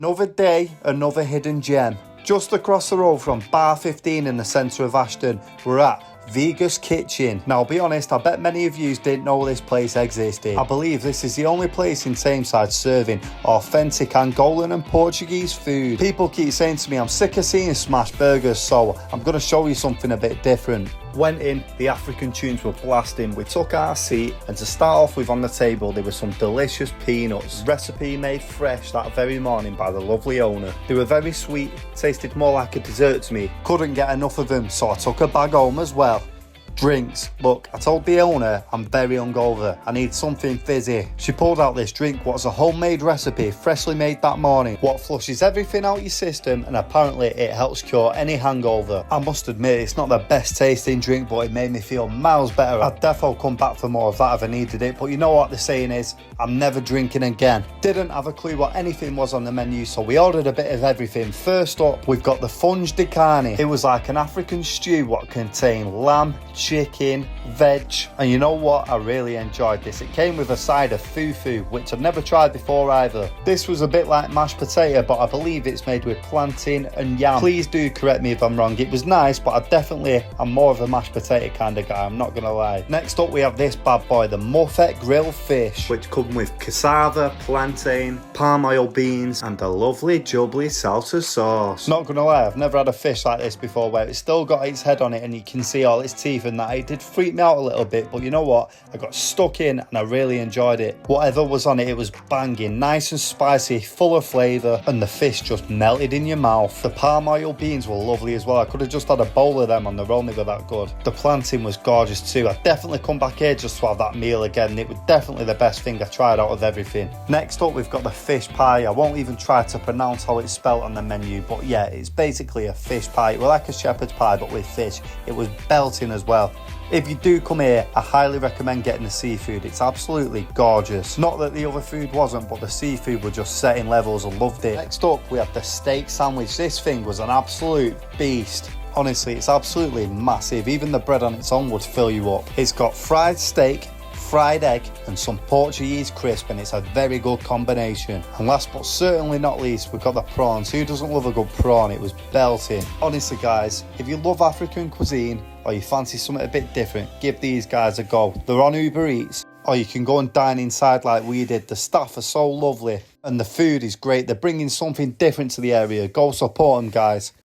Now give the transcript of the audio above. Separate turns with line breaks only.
Another day, another hidden gem. Just across the road from Bar 15 in the centre of Ashton, we're at Vigas Kitchen. Now, I'll be honest, I bet many of you didn't know this place existed. I believe this is the only place in Tameside serving authentic Angolan and Portuguese food. People keep saying to me, I'm sick of seeing smash burgers, so I'm going to show you something a bit different. Went in, the African tunes were blasting, we took our seat, and to start off with on the table there were some delicious peanuts. Recipe made fresh that very morning by the lovely owner. They were very sweet, tasted more like a dessert to me. Couldn't get enough of them, so I took a bag home as well. Drinks. Look, I told the owner I'm very hungover. I need something fizzy. She pulled out this drink, what's a homemade recipe, freshly made that morning, what flushes everything out your system and apparently it helps cure any hangover. I must admit, it's not the best tasting drink, but it made me feel miles better. I'd defo come back for more of that if I needed it, but you know what the saying is, I'm never drinking again. Didn't have a clue what anything was on the menu, so we ordered a bit of everything. First up, we've got the Deani. It was like an African stew what contained lamb, chicken, veg, and you know what, I really enjoyed this. It came with a side of fufu, which I'd never tried before either. This was a bit like mashed potato, but I believe it's made with plantain and yam. Please do correct me if I'm wrong. It was nice, but I definitely am more of a mashed potato kind of guy, I'm not gonna lie. Next up we have this bad boy, the Muffet grilled fish, which come with cassava, plantain, palm oil beans, and a lovely jubbly salsa sauce. Not gonna lie, I've never had a fish like this before where it's still got its head on it and you can see all its teeth and that. It did freak me out a little bit, but you know what, I got stuck in and I really enjoyed it. Whatever was on it, it was banging, nice and spicy, full of flavour, and the fish just melted in your mouth. The palm oil beans were lovely as well. I could have just had a bowl of them on their own, they were that good. The plantain was gorgeous too. I'd definitely come back here just to have that meal again. It was definitely the best thing I tried out of everything. Next up we've got the fish pie. I won't even try to pronounce how it's spelt on the menu, but yeah, it's basically a fish pie. It was like a shepherd's pie but with fish. It was belting as well. If you do come here, I highly recommend getting the seafood. It's absolutely gorgeous. Not that the other food wasn't, but the seafood were just setting levels. I loved it. Next up, we have the steak sandwich. This thing was an absolute beast. Honestly, it's absolutely massive. Even the bread on its own would fill you up. It's got fried steak, fried egg and some Portuguese crisp, and it's a very good combination. And last but certainly not least, we've got the prawns. Who doesn't love a good prawn? It was belting. Honestly guys, if you love African cuisine or you fancy something a bit different, give these guys a go. They're on Uber Eats, or you can go and dine inside like we did. The staff are so lovely and the food is great. They're bringing something different to the area. Go support them guys.